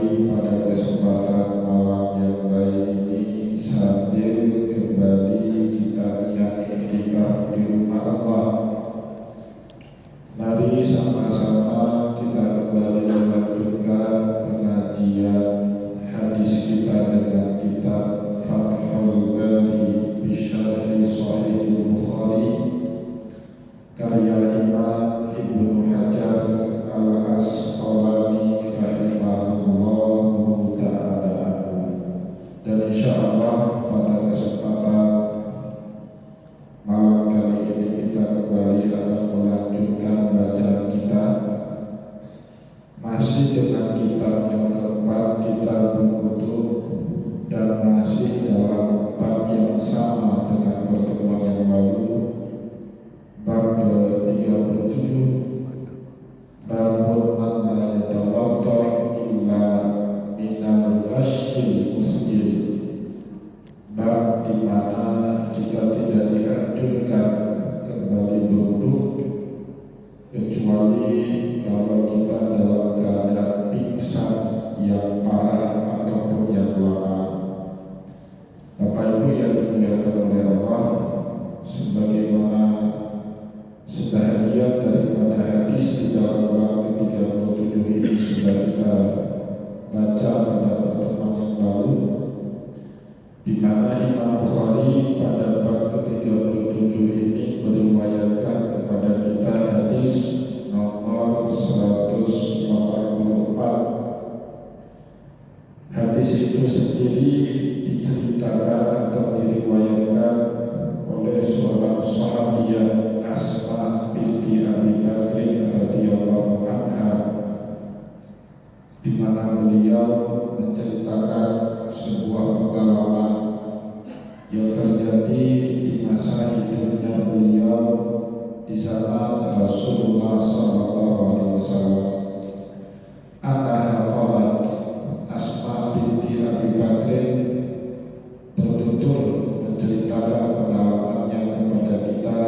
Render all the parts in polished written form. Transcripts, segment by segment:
kembali pada kesempatan malam yang baik ini sambil kembali kita niat iktikaf di rumah Allah. Mari sama-sama kita kembali melanjutkan pengajian hadis kita dengan kitab Fathul Bari bi Syarh Sahih Bukhari karya Imam Ibnu Hajar Al-Asqalani rahimahullahu ta'ala. Dan insyaallah pada kesempatan malam kali ini kita kembali akan melanjutkan bacaan kita masih dengan kitab yang keempat, kitab Wudu, dan masih dalam bab yang sama dengan pertemuan yang lalu, bab ke-37, babun man la yatawadda illa minal ghassil muslim, bab di mana kita tidak dianjurkan kembali berwudu kecuali kalau kita dalam keadaan pingsan yang parah ataupun yang lama. Bapak Ibu yang dimuliakan oleh Allah, sebagaimana sebahagian daripada hadis di dalam bab ke-37 ini sudah kita baca pada pertemuan yang lalu, di mana Imam Bukhari pada bab ke-37 ini meriwayatkan kepada kita hadis nomor 184. Hadis itu sendiri diceritakan atau diriwayatkan oleh seorang sahabiah Asma binti Abi Bakr radhiyallahu anha, di mana beliau menceritakan sebuah pengalaman yang terjadi di masa hidupnya beliau di zaman Rasulullah SAW. Anha qalat, Asma binti Abi Bakr bertutur menceritakan pengalamannya kepada kita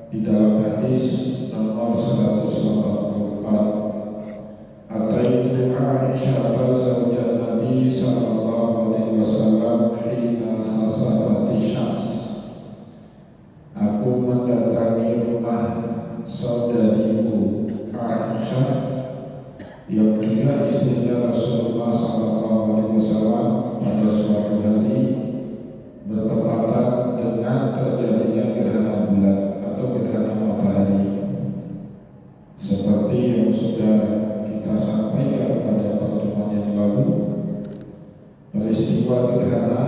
di dalam hadis nomor 184. Ataitu Aisyah zawjah Nabi sallallahu alaihi wasallam hina khasafati syams. Aku mendatangi rumah saudariku Aisyah yang juga istrinya Rasulullah sallallahu alaihi wasallam pada suatu hari bertepatan dengan terjadinya gerhana bulan atau gerhana matahari. Seperti yang sudah kita sampaikan pada pertemuan yang lalu, peristiwa gerhana,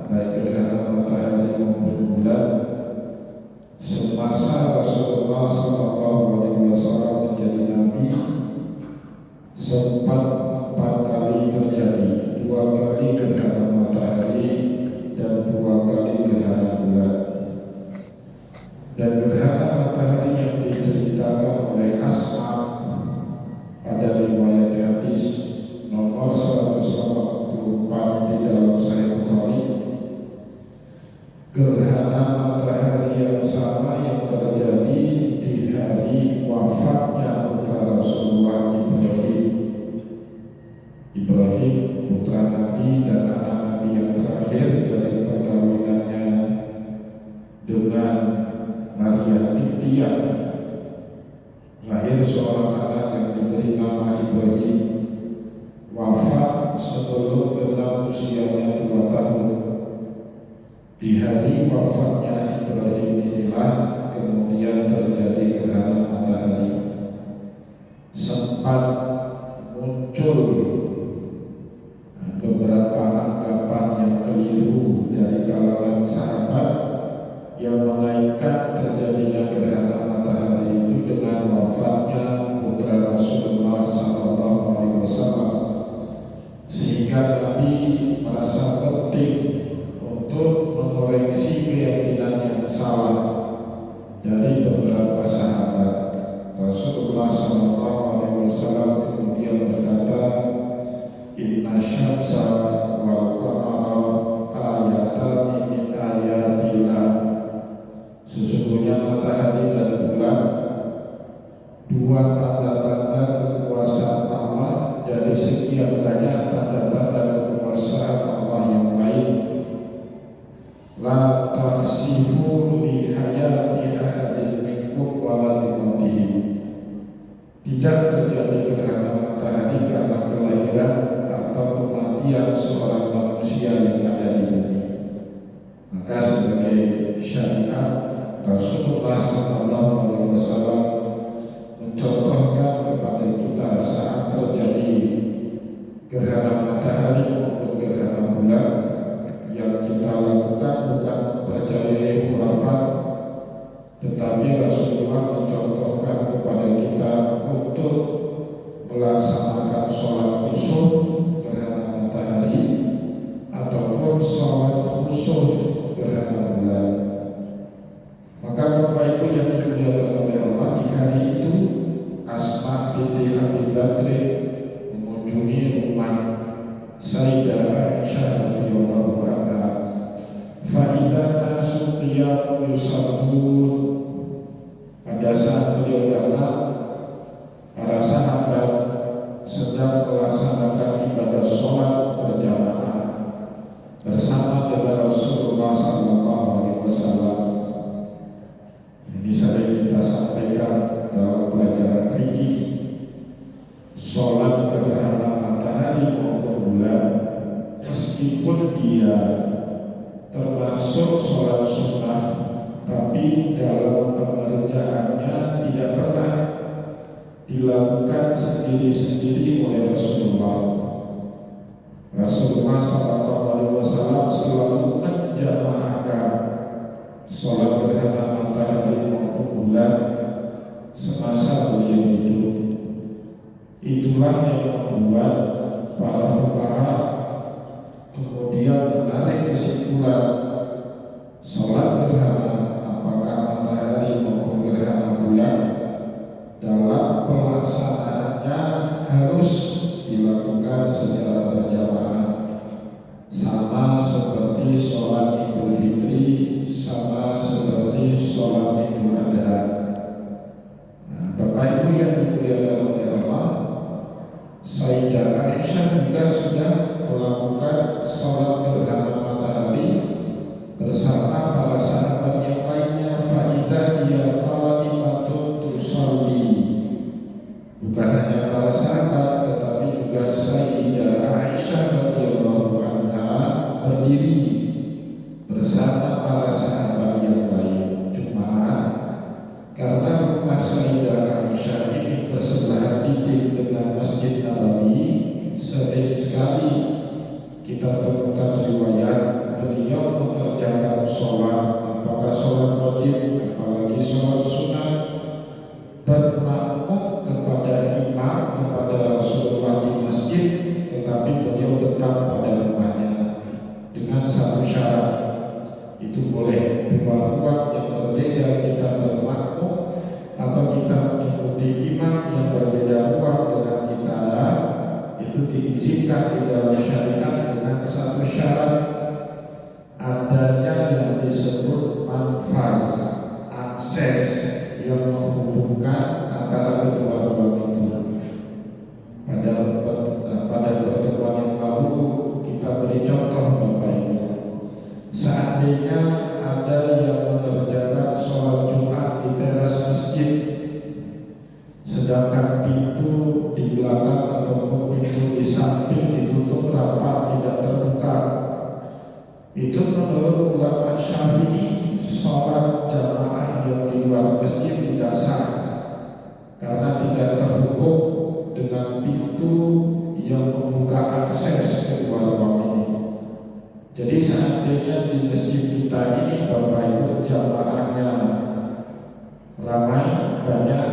baik gerhana matahari maupun bulan, semasa Rasulullah SAW menjadi Nabi, sempat 4 kali terjadi, 2 kali gerhana matahari dan 2 kali gerhana bulan. Dan gerhana matahari yang diceritakan oleh Asma pada riwayat hadis nomor 184 di dalam Sahih Bukhari, gerhana matahari yang sama yang terjadi di hari wafatnya putra Rasulullah Ibrahim, putra Nabi dan anak Nabi yang terakhir dari perkawinannya dengan Maria Ibtiyah. Lahir seorang anak yang diberi nama Ibrahim, wafat sebelum genap usianya 2 tahun. Di hari wafatnya Ibrahim inilah kemudian terjadi gerhana matahari. Sempat muncul beberapa anggapan yang keliru dari kalangan sahabat yang mengaitkan terjadinya gerhana matahari itu dengan wafatnya putra Rasulullah SAW, sehingga Nabi merasa penting untuk mengoreksi keyakinan yang salah dari beberapa sahabat. Rasulullah SAW kemudian berkata, Inna syamsa wal qamara ayatan min ayatillah. Sesungguhnya matahari dan bulan 2 tanda-tanda kekuasaan Allah dari sekian adanya tanda-tanda kekuasaan Allah yang lain. La tahsifu li hayati ahadin minkum wala li mautihi. Tidak terjadi gerhana matahari karena kelahiran atau kematian seorang manusia yang ada di bumi. Maka sebagai syariat Rasulullah SAW mencontohkan kepada kita saat terjadi gerhana matahari maupun gerhana bulan, yang kita lakukan bukan mempercayai khurafat, tetapi Rasulullah mencontohkan kepada kita untuk melaksanakan sholat khusuf gerhana matahari ataupun sholat khusuf gerhana bulan. Maka Bapak Ibu yang dimuliakan oleh Allah, di hari itu Asma binti Abi Bakr mengunjungi rumah Sayyidah Aisyah radhiyallahu anha. Fa idza nasu qiyamun yusallun. Pada saat beliau datang, para sahabat sedang melaksanakan ibadah sholat berjamaah bersama dengan Rasulullah SAW. Ini sering kita sampaikan dalam pelajaran fikih. Sholat gerhana matahari maupun bulan, meskipun dia termasuk sholat sunnah, tapi dalam pengerjaannya tidak pernah dilakukan sendiri-sendiri oleh Rasulullah. Rasulullah SAW selalu menjamaahkan sholat gerhana matahari maupun bulan semasa beliau hidup. Itulah yang membuat para fuqaha kemudian menarik kesimpulan sholat gerhana, apakah matahari maupun gerhana bulan, dalam pelaksanaannya harus dilakukan secara berjamaah, sama seperti sholat Idul Fitri, sama seperti sholat Idul Adha. Nah, Bapak Ibu yang dimuliakan oleh Allah, Sayyidah Aisyah juga sudah melakukan sholat gerhana matahari bersama para sahabat yang lainnya. Faidah dia qaimatun tusalli. Bukan hanya para sahabat, tetapi juga Sayyidah Aisyah radhiyallahu anha berdiri bersama para sahabat yang lain. Cuma karena rumah Sayyidah Aisyah ini bersebelahan dinding dengan Masjid Nabawi, sering sekali kita temukan riwayat beliau mengerjakan sholat, apakah sholat wajib, apalagi sholat sunnah, bermakmum kepada imam, kepada Rasulullah di masjid, tetapi beliau tetap pada rumahnya dengan satu syarat. Itu boleh dua ruang yang berbeda kita bermakmum, atau kita mengikuti imam yang berbeda ruang dengan kita. Itu diizinkan di dalam syariat dengan satu syarat, adanya yang disebut manfaz, akses yang menghubungkan antara kedua ruang itu. Pada pertemuan yang lalu kita beri contoh Bapak Ibu. Seandainya ada yang mengerjakan sholat Jumat di teras masjid, sedangkan pintu di belakang ataupun pintu di samping ditutup rapat, tidak terbuka, itu menurut ulama Syafi'i sholat jamaah yang di luar masjid tidak sah, karena tidak terhubung dengan pintu yang membuka akses kedua ruang ini. Jadi seandainya di masjid kita ini Bapak Ibu jamaahnya ramai, banyak,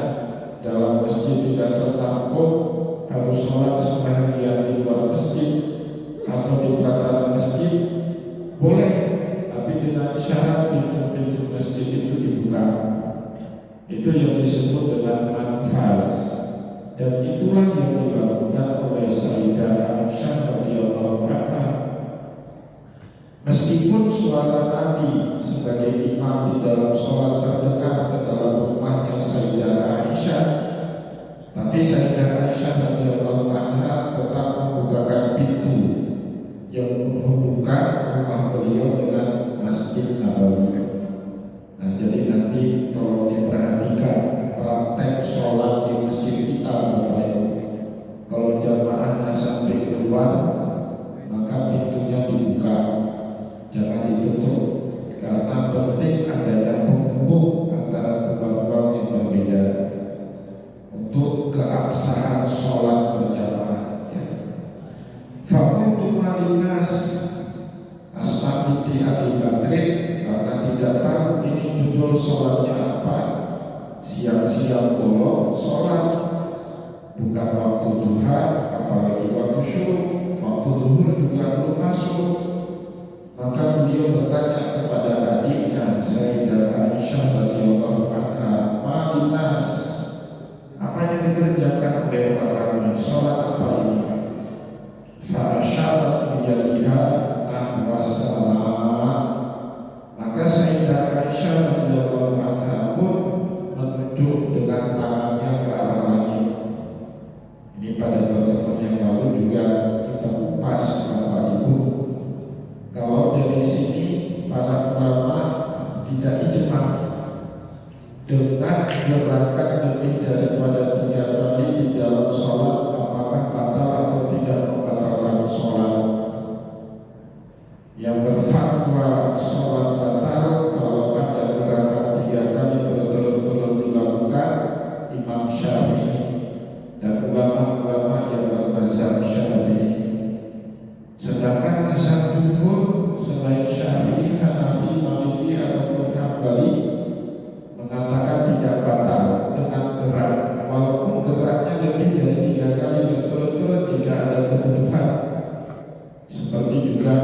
dalam masjid tidak tertampung, harus sholat sebagian di luar masjid atau di pelataran masjid, boleh, tapi dengan syarat pintu-pintu masjid itu dibuka. Itu yang disebut dengan manfaz, dan itulah yang dilakukan oleh Sayyidah Aisyah radhiyallahu anha. Meskipun suara Nabi sebagai imam di dalam sholat terdengar ke dalam rumahnya Sayyidah Aisyah, tapi Sayyidah Aisyah radhiyallahu anha tetap membukakan yang menghubungkan rumah beliau dengan Masjid Nabawi. Nah, jadi nanti tolong diperhatikan praktek sholat di masjid kita, Bapak Ibu. Kalau jamaahnya sampai keluar, maka pintunya dibuka, jangan ditutup, karena penting adanya penghubung antara dua ruang yang berbeda untuk keabsahan sholat berjamaah. Fakultu malinas Asma binti Abi Bakrin, karena tidak tahu ini judul sholatnya apa, siang-siang bolong sholat, bukan waktu duha, apalagi waktu syuruk, waktu zuhur juga belum masuk. Maka beliau bertanya kepada adiknya Sayyidah Aisyah radhiyallahu anha, malinas, apa yang dikerjakan oleh orang sholat apa ini? Fa'asyarat biyadiha nahwa sama. Maka Sayyidah Aisyah radhiyallahu anha pun menunjuk dengan tangannya ke arah langit. Ini pada pertemuan yang lalu juga kita kupas, Bapak Ibu. Kalau dari sini para ulama tidak ijma dengan gerakan lebih daripada 3 kali di dalam sholat, apakah batal atau tidak membatalkan sholat. Yang berfatwa sholat batal kalau ada gerakan 3 kali berturut-turut dilakukan Imam Syafi'i dan ulama-ulama yang bermazhab Syafi'i. Sedangkan mazhab jumhur selain Syafi'i, Hanafi, Maliki ataupun Hambali mengatakan tidak batal dengan gerak, walaupun geraknya lebih dari 3 kali berturut-turut jika ada kebutuhan. Seperti juga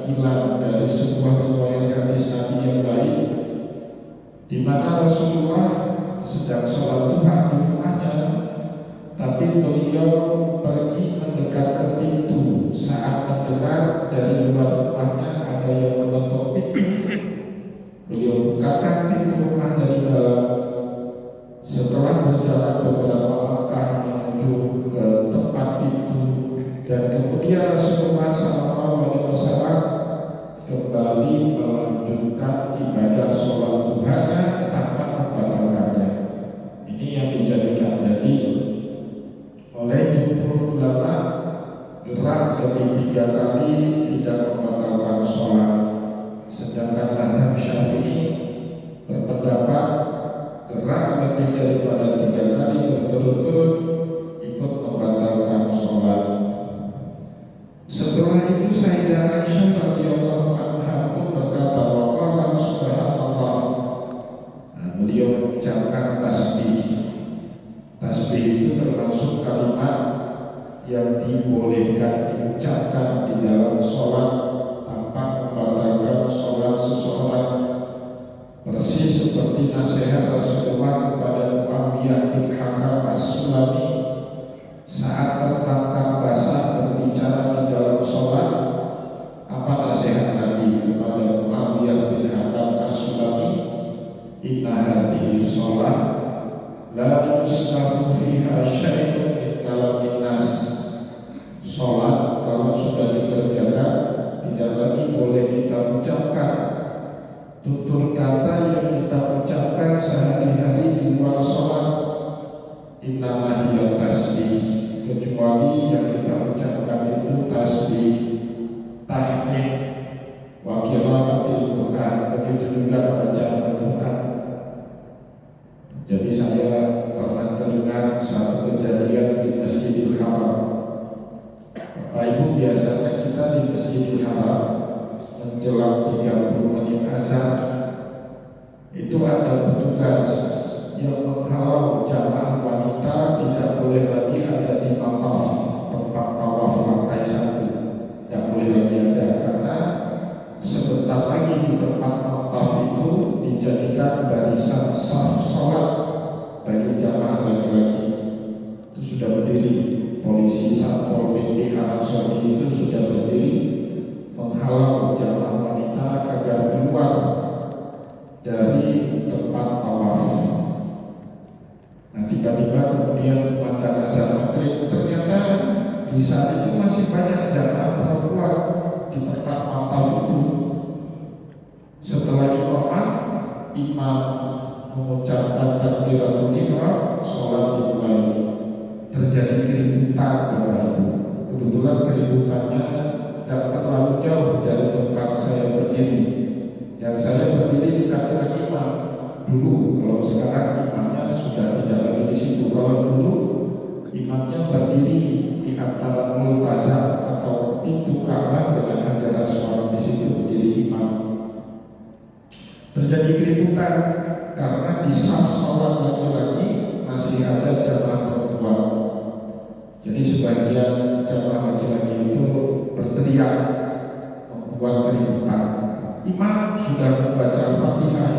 kilan dari sebuah riwayat hadis Nabi yang lain, di mana Rasulullah sedang sholat duha di rumahnya, tapi beliau pergi mendekat ke pintu saat mendengar dari luar rumahnya ada yang mengetuk pintu. Beliau bukakan pintu rumah dari dalam. Setelah berjalan beberapa langkah menuju ke tempat pintu, dan kemudian Rasulullah SAW kembali melanjutkan ibadah sholat duhanya tanpa membatalkannya. Ini yang dijadikan dalil oleh jumhur ulama, gerak lebih 3 kali tidak membatalkan sholat. Sedangkan mazhab Syafi'i berpendapat gerak lebih daripada 3 kali berturut-turut ikut membatalkan sholat. Setelah itu Sayyidah Aisyah radhiyallahu anha pun berkata, waqala subhanallah. Nah, beliau mengucapkan tasbih. Tasbih itu termasuk kalimat yang dibolehkan diucapkan di dalam sholat tanpa membatalkan sholat seseorang. Persis seperti nasihat Rasulullah kepada Muawiyah bin Hakam As-Sulami saat tertangkap basah berbicara di dalam sholat. Apa nasihat Nabi kepada Muawiyah bin Hakam As-Sulami? Inna hadhihi sholat la yusna'u fiha syai'un min kalamin nas. Sholat kalau sudah dikerjakan tidak lagi boleh kita ucapkan tutur kata yang kita ucapkan sehari-hari di luar sholat. Innama hiya tasbih, kecuali yang kita ucapkan itu tasbih, tahmid, wa qiraatil Quran, begitu juga bacaan Al-Quran. Jadi saya pernah teringat satu kejadian di Masjidil Haram. Bapak Ibu, biasanya kita di Masjidil Haram menjelang 30 menit azan itu ada petugas yang menghalau jamaah wanita tidak boleh lagi ada di mataf, tempat tawaf lantai 1, tidak boleh lagi ada, karena sebentar lagi di tempat mataf itu dijadikan barisan saf sholat bagi jamaah laki-laki. Itu sudah berdiri, polisi Satpol PP Arab Saudi itu sudah berdiri menghalau jamaah wanita agar keluar dari tempat tawaf. Nah, tiba-tiba kemudian pada azan maghrib ternyata di saat itu masih banyak jamaah perempuan imam mengucapkan takbiratul ihram, sholat dimulai. Terjadi keributan Bapak Ibu. Kebetulan keributannya tidak terlalu jauh dari tempat saya berdiri. Yang saya berdiri dekat dengan imam dulu. Kalau sekarang imamnya sudah tidak lagi di situ. Kalau dulu imamnya berdiri di antara multazam atau pintu Ka'bah dengan ajaran sholat di situ berdiri imam. Terjadi keributan karena di saf sholat laki-laki masih ada jamaah perempuan. Jadi sebagian jamaah laki-laki itu berteriak membuat keributan. Imam sudah membaca Al-Fatihah,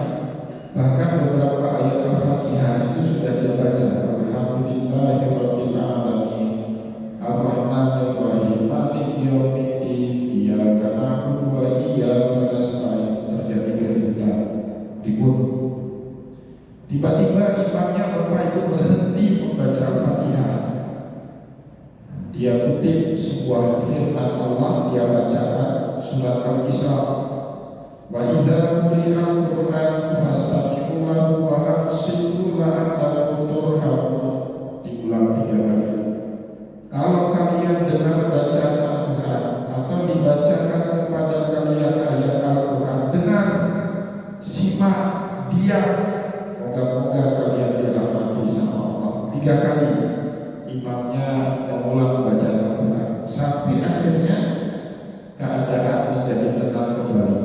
bahkan beberapa ayat Al-Fatihah itu sudah dibaca. Alhamdulillahirabbil alamin, Ar-Rahmanir Rahim, Maliki yaumiddin, Iyyaka na'budu wa iyyaka nasta'in. Terjadi keributan, ribut. Tiba-tiba imamnya Bapak Ibu berhenti membaca Al-Fatihah. Dia kutip sebuah firman Allah, dia bacakan surat Al-Isra. Wa idza quri'al Qur'an fastami'u lahu wa ansitu la'allakum turhamun. Diulang 3 kali. Kalau kalian dengar bacaan Al-Quran atau dibacakan kepada kalian ayat Al-Quran, dengar, simak, diam, moga-moga kalian dirahmati sama Allah. 3 kali imamnya mengulang bacaan Al-Quran sampai akhirnya keadaan menjadi tenang kembali.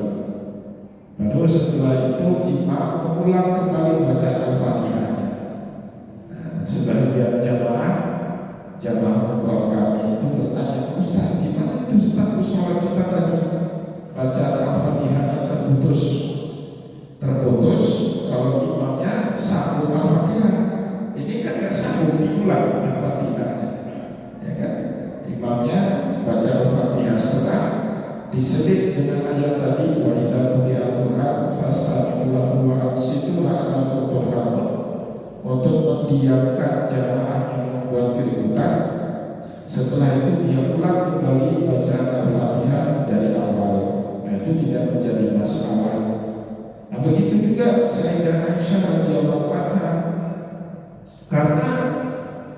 Baru setelah itu imam mengulang kembali bacaan Al-Fatihah. Sebagian jamaah umroh kami itu bertanya, Ustaz, gimana itu status sholat kita tadi? Bacaan Al-Fatihahnya terputus kalau imamnya sambung Al-Fatihah. Ini kan gak sambung, diulang Al-Fatihahnya, ya kan? Imamnya baca Al-Fatihah setelah diselit dengan ayat tadi, wa idza quri'al Qur'an fastami'u lahu wa ansitu la'allakum turhamun, untuk mendiamkan jamaah yang membuat keributan. Setelah itu dia ulang kembali bacaan Al-Fatihah dari awal. Nah, itu tidak menjadi masalah. Nah, begitu juga Sayyidah Aisyah radhiyallahu anha, karena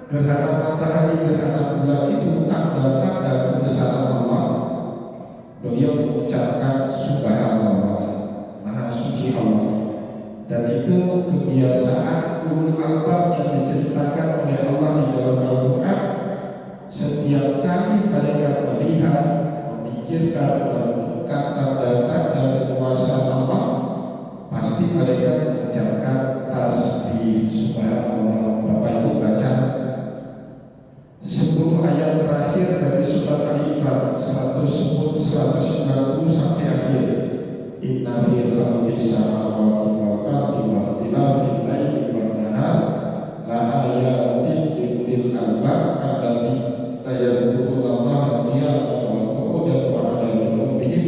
gerhana matahari, gerhana bulan itu tanda-tanda kebesaran Allah. Beliau mengucapkan Subhanallah, Maha Suci Allah. Dan itu kebiasaan ulul albab yang diceritakan oleh Allah di dalam Al-Quran. Setiap kali mereka melihat, memikirkan, menemukan tanda-tanda kekuasaan Allah, pasti mereka mengucapkan tasbih Subhanallah. Bapak Ibu baca 10 ayat terakhir dari surat Al-Imran 190 sampai akhir. Inna fi khalqis samawati wal ardi wa ikhtilafil laili wan nahar la ayatin lil albab alladzina yadhkurullaha qiyaman wa qu'udan wa 'ala junubihim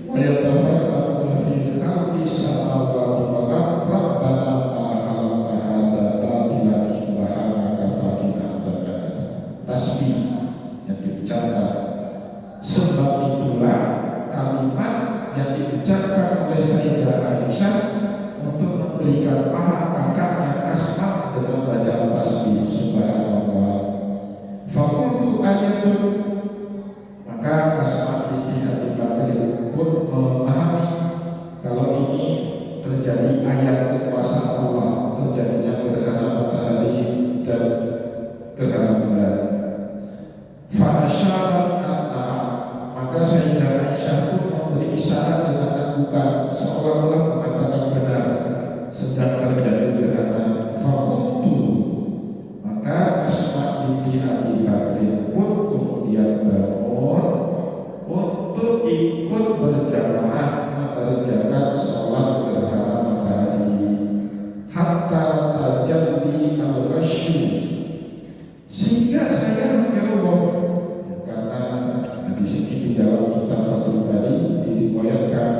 wa yatafakkaruna fi khalqis samawati wal ardi rabbana ma khalaqta hadza batilan subhanaka faqina adzabannar. Tasbih yang diucapkan. Sebab itulah kalimat yang diucapkan oleh Sayyidah Aisyah untuk memberikan paha kakaknya Asma dengan bacaan tasbih Subhanallah. Fakultu ayatun, maka Asma binti Abi Bakr pun memahami kalau ini terjadi ayat kekuasaan Allah, terjadinya gerhana matahari dan gerhana bulan. Fa'asyarat anna, maka Sayyidah Aisyah pun memberi isyarat dengan anggukan seolah-olah mengatakan benar sedang terjadi gerhana. Fakultu, maka Asma binti Abi Bakr pun kemudian bangun untuk ikut berjamaah mengerjakan sholat gerhana matahari hatta tajalli al-ghasyu, sehingga saya Allah. Karena di sini di dalam kitab Fathul Bari diriwayatkan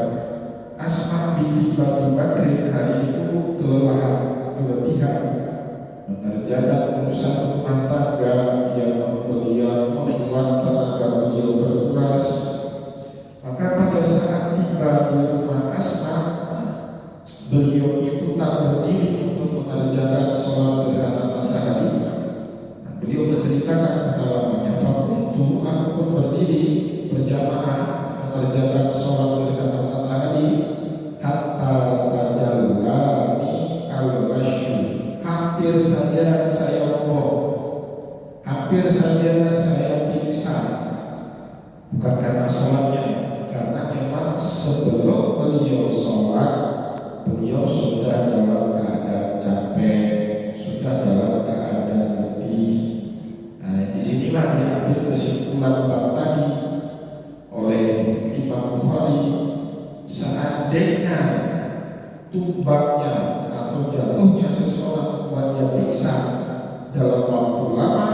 Asma binti Abi Bakr hari itu kelelahan, keletihan mengerjakan urusan rumah tangga yang membuat tenaga beliau terkuras. Maka pada saat tiba di rumah Asma, beliau bukan karena sholatnya, karena memang sebelum beliau sholat, beliau sudah dalam keadaan capek, sudah dalam keadaan letih. Nah, disinilah diambil kesimpulan bab tadi oleh Imam Bukhari, seandainya tumbangnya atau jatuhnya seseorang membuat dia pingsan dalam waktu lama,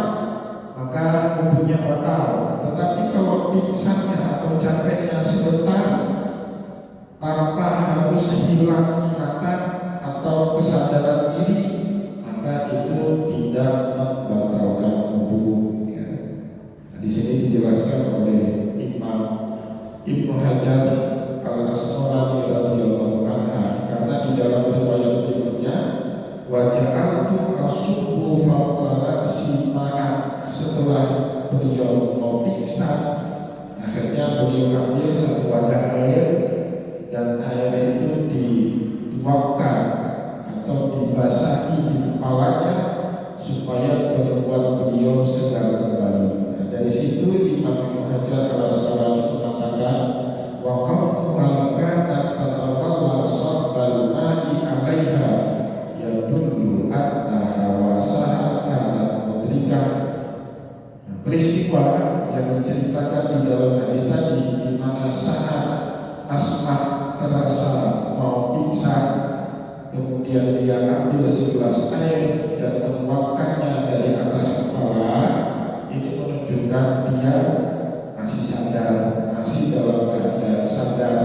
maka wudhunya batal. Tetapi kalau pingsannya atau capeknya sebentar tanpa harus hilang ingatan atau kesadaran diri, maka itu tidak membatalkan wudhu. Ya. Nah, di sini dijelaskan oleh Imam Ibnu Hajar Al-Asqalani radhiyallahu anhu, karena di dalam riwayat berikutnya waja'altu asubbu fawqa ra'si ma'a, setelah beliau mau pingsan, akhirnya beliau ambil satu wadah air dan air itu dituangkan atau dibasahi di kepalanya supaya membuat beliau segar kembali. Nah, dari situ Imam Ibnu Hajar Al-Asqalani mengatakan wa qawluha kana tatawalla sabbal ma'i 'alaiha yadullu anna hawasaha kanat mudrikah. Peristiwa yang diceritakan di dalam hadis tadi, di mana saat Asma terasa mau pingsan, kemudian dia ambil segelas air dan menuangkannya dari atas kepala, ini menunjukkan dia masih sadar, masih dalam keadaan sadar,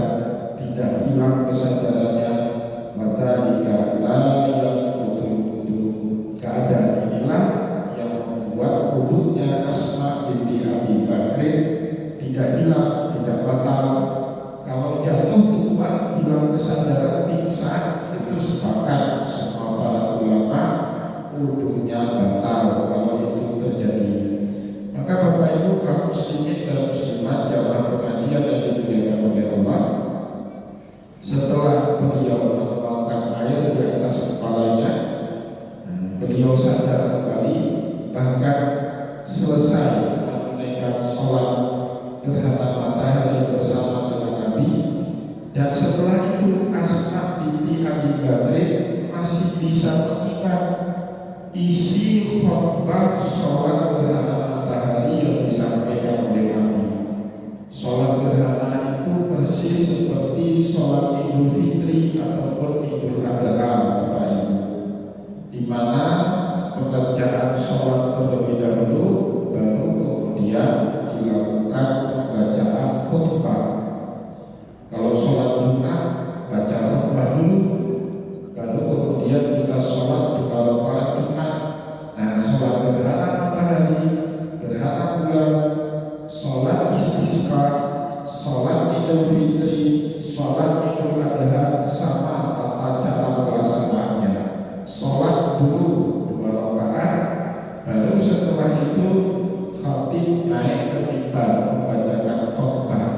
tidak hilang kesadarannya. Madzalika la yaqutu, keadaan inilah yang membuat wudhunya Asma binti Abi Bakr tidak hilang, tidak batal. Kalau jatuh tumbang hilang kesadaran pingsan, itu sepakat semua para ulama wudhunya batal kalau itu terjadi. Maka Bapak Ibu kaum muslimin dan muslimat jamaah pengajian yang dimuliakan oleh Allah, setelah beliau menuangkan air di atas kepalanya, beliau sadar kembali, bahkan selesai menunaikan sholat gerhana matahari bersama dengan Nabi. Dan setelah itu Asma binti Abi Bakr masih bisa mengingat isi khutbah sholat gerhana matahari yang disampaikan oleh Nabi. Sholat gerhana itu persis seperti sholat Idul Fitri ataupun Idul Adha, Bapak Ibu, di mana pengerjaan sholat terlebih dahulu, baru kemudian dilakukan pembacaan khutbah. Kalau sholat Jumat baca khutbah dulu, baru kemudian kita sholat di malam Jumat. Nah, sholat gerhana matahari, gerhana bulan, sholat istisqa, sholat Idul Fitri, sholat Idul Adha sama tata cara pelaksanaannya. Sholat dulu 2 rakaat, baru setelah itu khatib naik ke mimbar membacakan khutbah.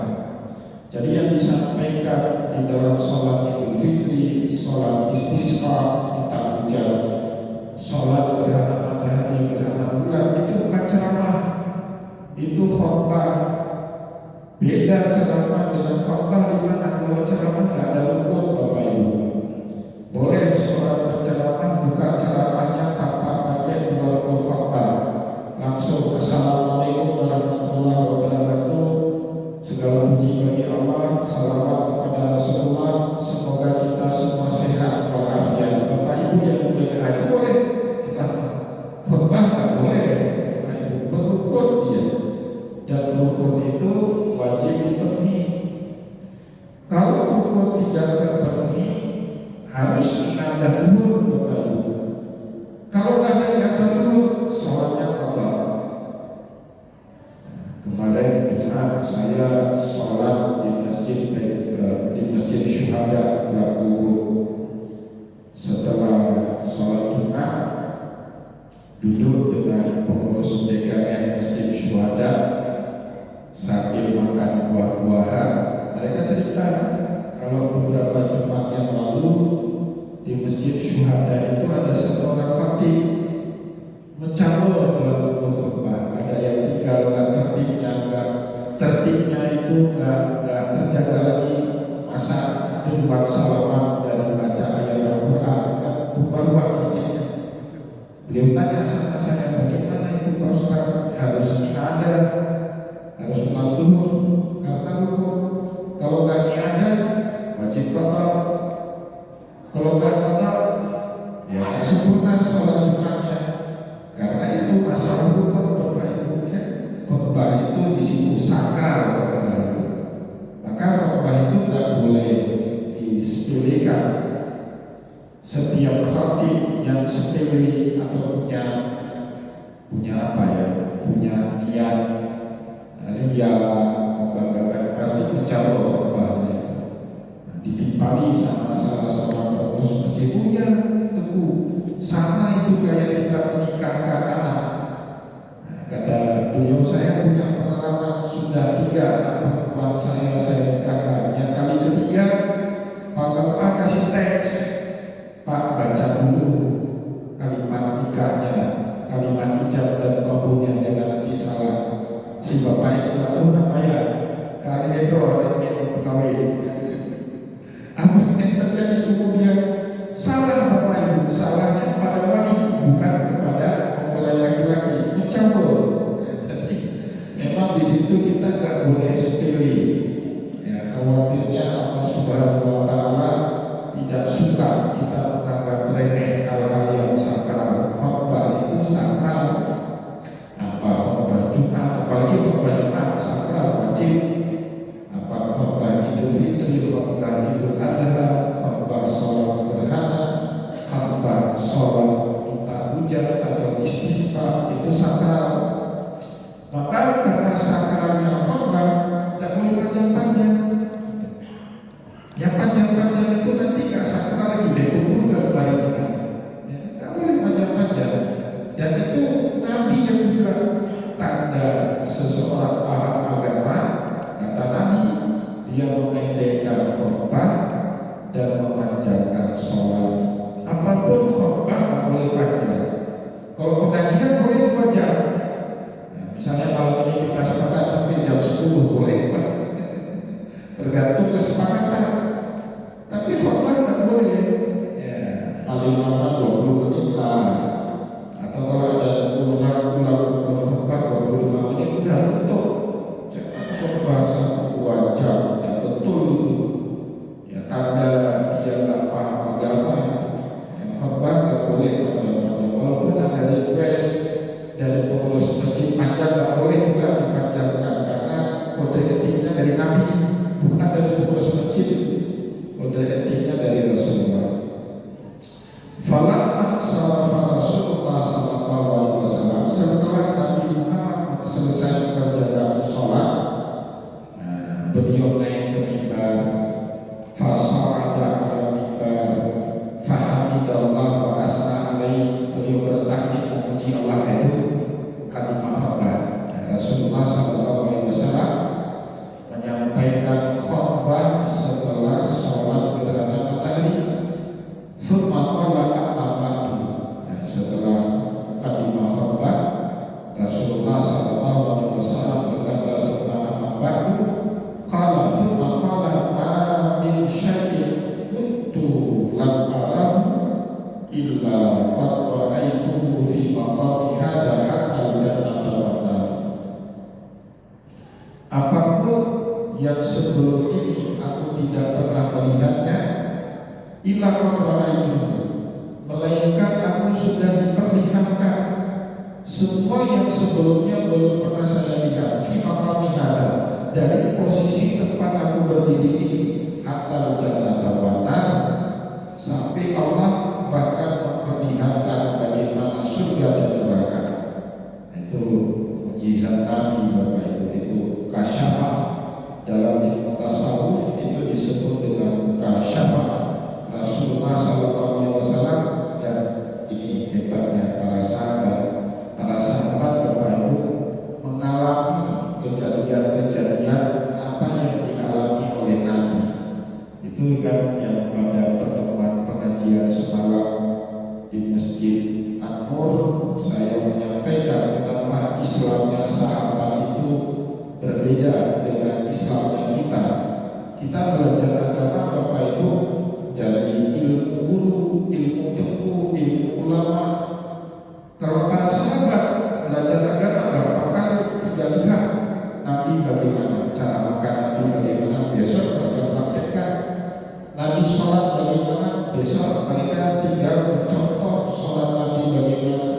Jadi yang disampaikan di dalam sholat Idul Fitri, sholat istisqa, minta hujan, sholat gerhana matahari, gerhana bulan, itu bukan ceramah, itu khutbah. Beda ceramah dengan khutbah, di mana kalau ceramah tidak ada rukun, Bapak Ibu. Boleh seorang berceramah buka ceramahnya tanpa pakai rukun khutbah, langsung assalamualaikum warahmatullahi wabarakatuh, segala puji bagi Allah, salawat kepada Rasulullah, semoga kita semua sehat walafiat. Bapak Ibu yang mulia haji boleh ceramah, khutbah tak boleh. Bapak Ibu, berrukun dia, dan rukun itu wajib dipenuhi. Kalau rukun tidak terpenuhi, harus mengadah dulu, Bapak Ibu. Kalau nggak ada dulu, sholatnya batal. Kemarin Jumat saya sholat di masjid Syuhada Laku. Setelah sholat Jumat, duduk dengan pengurus DKM Masjid Syuhada sambil makan buah-buahan. Mereka cerita kalau beberapa Jumat yang lalu di Masjid Syuhada itu ada seorang khatib mencalon dalam khutbah. Ada yang tinggal tertib nggak terjaga lagi, masa duluan salaman dari baca ayat Al-Quran kan berubah artinya. Beliau tanya sama saya, bagaimana itu Pak Ustaz? Harus ada, harus matur karena rukun. Kalau nggak ada, wajib total. Kalau nggak total, ya nggak sempurna sholat Jumatnya. Karena itu masalah rukun, Bapak Ibu ya. Khotbah itu di situ sakral khotbah itu. Maka khotbah itu nggak boleh disepelekan. Setiap khatib yang sepele atau punya apa ya, punya niat ria membanggakan pasti mencapai khotbahnya itu. Ditimpali sama salah seorang pengurus masjid punya teguh sama itu kayak kita menikahkan anak. Kata beliau, saya punya pengalaman sudah 3 anak perempuan saya nikahkan. Yang kali ketiga Pak kasih teks, Pak baca dulu kalimat nikahnya, kalimat ijab dan kabulnya, jangan nanti salah. Si bapak itu lalu namanya kali Hedro yang kawin. Apa yang terjadi kemudian? Salah bapak ibu, salahnya pada wali, bukan kepada mempelai laki-laki, mencampur. Jadi memang di situ kita nggak boleh sepele. Ya, khawatirnya Allah Subhanahu Wa Taala tidak suka kita menganggap remeh hal-hal yang sakral. Khotbah itu sakral. Apa khotbah Jumat, apalagi khotbah Jumat sakral wajib. Apa khotbah Idul Fitri, khotbah Idul Adha, khotbah sholat gerhana, khotbah sholat minta hujan atau istisqa itu sakral. Maka karena sakralnya khotbah tidak boleh panjang-panjang. Yang panjang-panjang itu nanti nggak sakral lagi, dikumpul ke baliknya. Nggak boleh panjang-panjang. Dan itu Nabi yang bilang tanda seseorang paham agama, kata Nabi, dia memendekkan khotbah dan memanjangkan sholat. Apapun khotbah nggak boleh panjang. Kalau pengajian boleh 2 jam. Misalnya kalau ini kita sepakat sampai jam 10 boleh, Pak. Tergantung kesepakatan. Tapi khotbah nggak boleh. Ya, paling lama 20 menit lah. Atau kalau ada ulang-ulang khotbah 25 menit udah betul. Jangan khotbah 1-2 jam, ya betul itu. Ya tanda dia nggak paham agama. Yang khotbah nggak boleh panjang-panjang. Walaupun ada request dari pengurus masjid panjang, nggak boleh juga dipanjangkan karena kode etiknya dari Nabi, bukan dari pengurus masjid. Kode etiknya dari Rasulullah. Falamma sarafa Rasulullah sallallahu alaihi wasallam, setelah Nabi Muhammad selesai mengerjakan sholat, beliau naik ke mimbar, fasa'ada ala mimbar, fahamidallah wa asna alaih. Beliau bertakbir memuji Allah, itu kalimat khotbah. Rasulullah sallallahu alaihi wasallam menyampaikan khotbah setelah sholat gerhana matahari. Summa qala amma setelah kalimat khotbah, Rasulullah sallallahu alaihi wasallam berkata setelah amma qala summa qala ma min syai'in kuntu lam arahu illa qad ra'aituhu fi maqami hadha hatta jannata wan nar. Apapun yang sebelum ini aku tidak pernah melihatnya, illa qad ra'aituhu, melainkan aku sudah diperlihatkan semua yang sebelumnya belum pernah saya lihat. Fi maqami hadha, dari posisi tempat aku berdiri ini, hatta jannata wan nar, sampai Allah bahkan memperlihatkan bagaimana surga dan neraka. Itu mukjizat Nabi, Bapak Ibu. Itu kasyafah. Dalam ilmu tasawuf itu disebut dengan kasyafah. Rasulullah sallallahu alaihi wasallam, dan ini hebatnya para sahabat Bapak Ibu mengalami kejadian-kejadian apa yang dialami oleh Nabi. Itu kan yang pada pertemuan pengajian semalam di Masjid An-Nur saya menyampaikan kenapa Islamnya sahabat itu berbeda dengan Islamnya kita. kita. Kita belajar agama Bapak Ibu dari ilmu guru, ilmu teguh, ilmu ulama. Kalau para sahabat belajar agama apakah tidak lihat Nabi bagaimana cara makan, Nabi bagaimana besok mereka praktekkan, Nabi sholat bagaimana besok mereka tinggal mencontoh sholat Nabi bagaimana,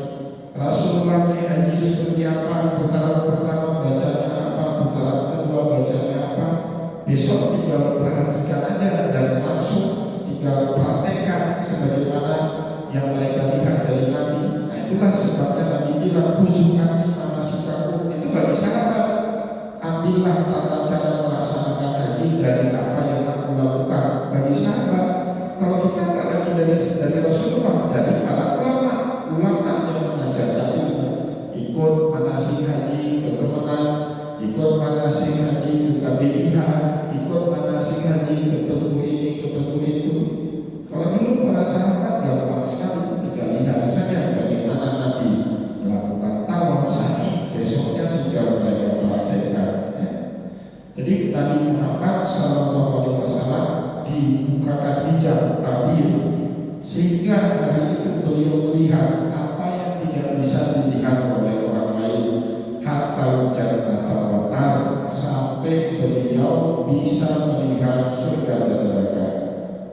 Rasulullah haji seperti apa, putaran pertama bacanya apa, putaran kedua bacanya apa, besok tinggal perhatikan aja dan langsung tinggal praktekkan sebagaimana yang mereka lihat dari Nabi. Nah itulah sebabnya Nabi bilang khusyukani nama sikaku. Itu bagi sahabat, ambillah tata cara melaksanakan haji dari apa yang aku lakukan. Bagi sahabat, kalau kita nggak lagi dari Rasulullah, dari para ulama yang mengajarkan ilmu, ikut manasik haji ke Kemenang, ikut manasik haji ke KBIH, ikut manasik haji ke Teguh ini, ke Teguh itu. Kalau dulu para sahabat gampang sekali, tinggal lihat saja bagaimana Nabi melakukan tawaf sa'i, besoknya juga mereka praktekkan. Jadi Nabi Muhammad SAW dibukakan hijab tabir, sehingga hari itu beliau melihat apa yang tidak bisa dilihat oleh orang lain, hatta jannah wa nar, sampai beliau bisa melihat surga dan neraka.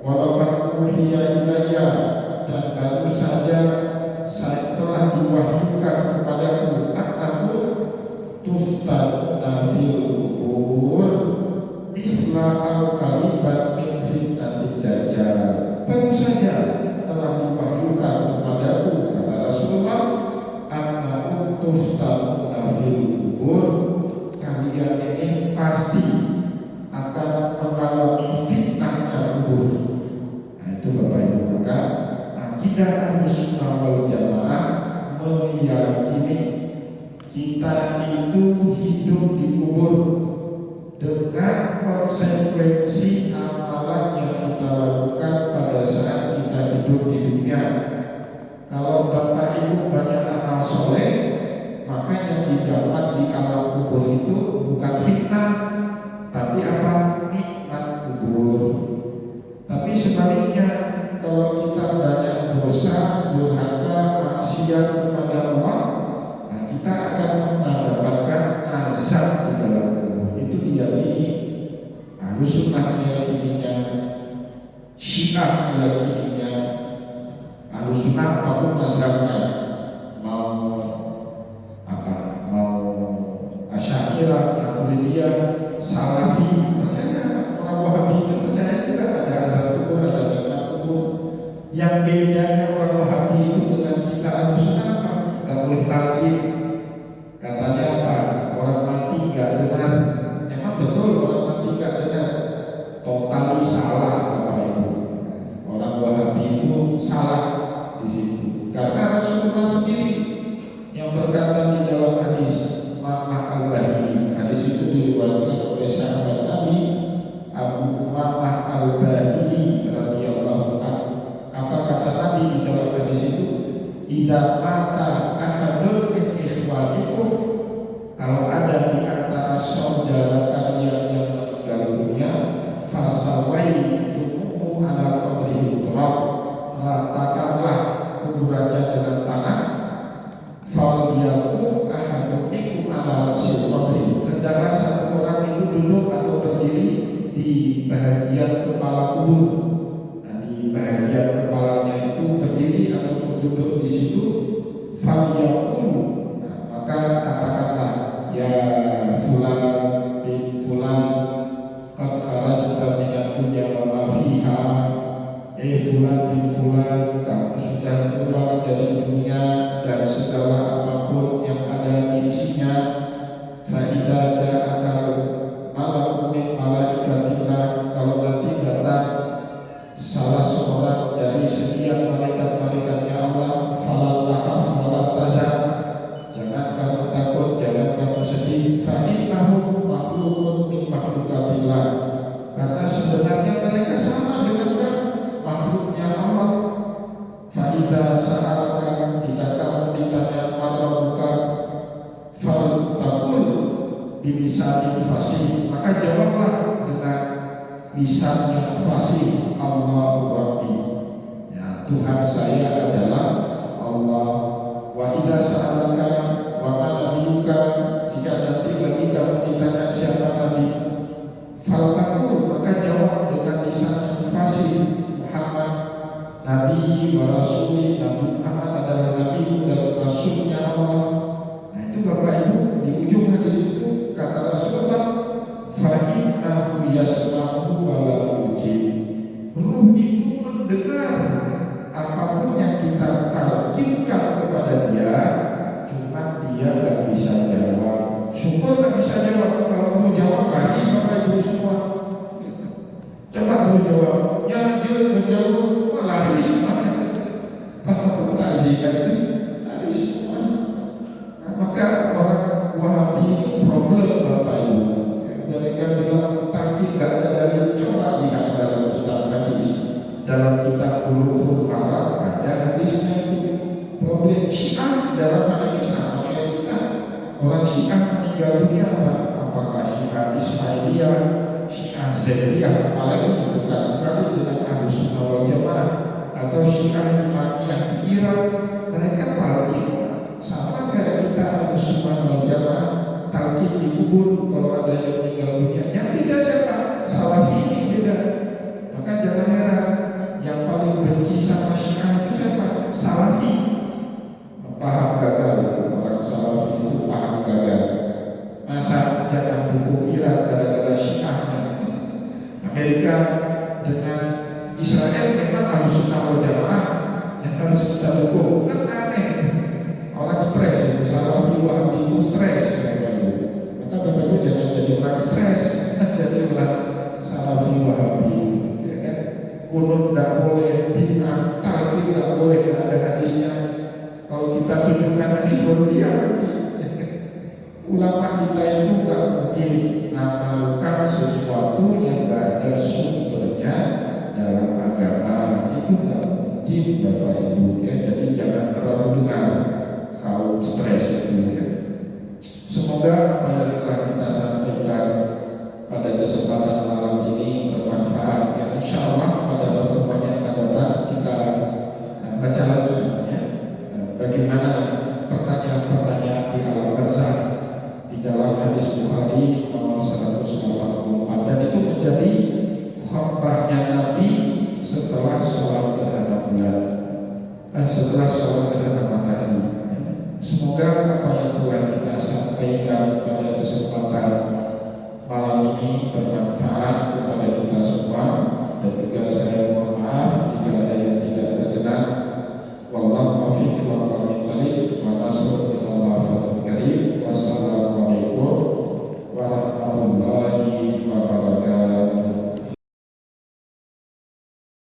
Walaupun uhiya ilayya, dan baru saja saya telah diwahyukan kepadaku annahu tuftanuna fil qubur misla al-qariban min fitnatid dajjal. Baru saja telah diwahyukan kepadaku, kata Rasulullah, annahu tuftanuna fil qubur, kalian ini pasti akan mengalami fitnahnya kubur. Itu Bapak Ibu, maka akidah Ahlussunnah wal Jamaah meyakini kita itu hidup di kubur dengan konsekuensi amalan yang kita lakukan pada saat kita hidup di dunia. Kalau Bapak Ibu banyak amal soleh, maka yang didapat di alam kubur itu bukan fitnah, tapi apa? Nikmat kubur. Tapi sebaliknya, kalau kita banyak dosa, durhaka, maksiat kepada Allah, nah kita akan mendapatkan azab di dalam kubur. Itu diyakini Ahlussunnah, meyakininya, Syiah meyakininya. Ahlussunnah apapun mazhabnya, mau Asy'ariyah, Maturidiyah, Salafi, percaya. Orang Wahabi itu percaya juga ada azab kubur, ada nikmat kubur. Yang bedanya orang Wahabi itu dengan kita Ahlussunnah apa? Gak boleh takdir. Katanya apa? Orang mati gak dengar. Emang betul orang mati gak dengar? Totali salah Bapak Ibu. Orang Wahabi itu salah di situ. Karena Rasulullah sendiri yang berkata di dalam hadis Umamah al-Bahili, hadis itu diriwayatkan oleh sahabat Nabi Abu Umamah al-Bahili radhiyallahu anhu. Apa kata Nabi di dalam hadis itu? Idza mata ahadun min ikhwanikum, kalau ada di antara saudara kalian yang meninggal dunia, fasawaitum ala qabrihi turab, ratakanlah kuburannya dengan tanah. Falyaku ahadun minkum ala rasil qabri, hendaklah satu orang itu duduk atau berdiri di bahagian kepala kubur. Nah, di bahagian kepalanya itu berdiri atau duduk di situ. Falyaku, nah, maka katakanlah, ya fulan bin fulan, qad kharajta minad dunya wa ma fiha. Fulan bin fulan, kamu sudah keluar dari dunia dan segala apapun yang ada di isinya. Fa idza ja'aka malakun min malaikatillah, kalau nanti datang salah seorang dari sekian malaikat-malaikatnya Allah, fala takhaf wala tahzan, jangan kamu takut, jangan kamu sedih. Fa innahu makhlukun min makhlukatillah, karena sebenarnya mereka sama dengan kamu, makhluknya Allah. Fa'idha sa'alakan, jika kamu ditanya marabuka, fal takul bilisanin fasih, maka jawablah lisan yang fasih, Allahu Rabbi. Ya, Tuhan saya adalah Allah. Wa idza sa'alaka wa ma nabiyuka, jika nanti bagi kamu ditanya siapa nabi, faltaqul, maka jawab dengan lisan yang fasih, Muhammad nabi wa rasuli, Nabi Muhammad adalah nabi dan rasulnya Allah. Nah itu Bapak Ibu, di ujung hadis itu kata Rasulullah, fa innahu yasma'u wa la yujib. Ruh itu mendengar apapun yang kita talqinkan kepada dia, cuma dia gak bisa jawab. Syukur gak bisa jawab. Kalau mau jawab lagi Bapak Ibu semua, coba mau jawab menjauh, lari semua. Kalau takziah itu lari semua. Nah, maka orang Wahabi ini problem Bapak Ibu. Mereka bilang takdir gak ada dari, coba lihat dalam kitab hadis, dalam kitab Bulughul Maram ada hadisnya itu. Problem Syiah dalam hal ini sama kayak kita. Orang Syiah meninggal dunia apa? Apakah Syiah Ismailiyah, Syiah Zaidiyah, apalagi dekat sekali dengan Ahlus Sunnah wal Jamaah, atau Syiah Imaniyah di Iran, mereka talqin sama kayak kita Ahlus Sunnah wal Jamaah, talqin di kubur kalau ada yang meninggal dunia. Yang tidak siapa? Salafi ini beda. Maka jangan heran, yang paling benci sama Syiah itu siapa? Salafi. Paham gagal itu, orang Salafi itu paham gagal. Masa jangan dukung Iran gara-gara Syiahnya. Amerika dengan Israel memang harus Sunnah wal Jamaah yang harus kita dukung. Kan aneh, orang stres, Salafi Wahabi itu stres. Maka Bapak Ibu jangan jadi orang stres, jadi orang Salafi Wahabi, ya kan? Kunut tidak boleh, bid'ah, talqin tidak boleh, ada hadisnya. Kalau kita tunjukkan hadis baru dia ngerti. Ulama kita itu nggak mungkin ngamalkan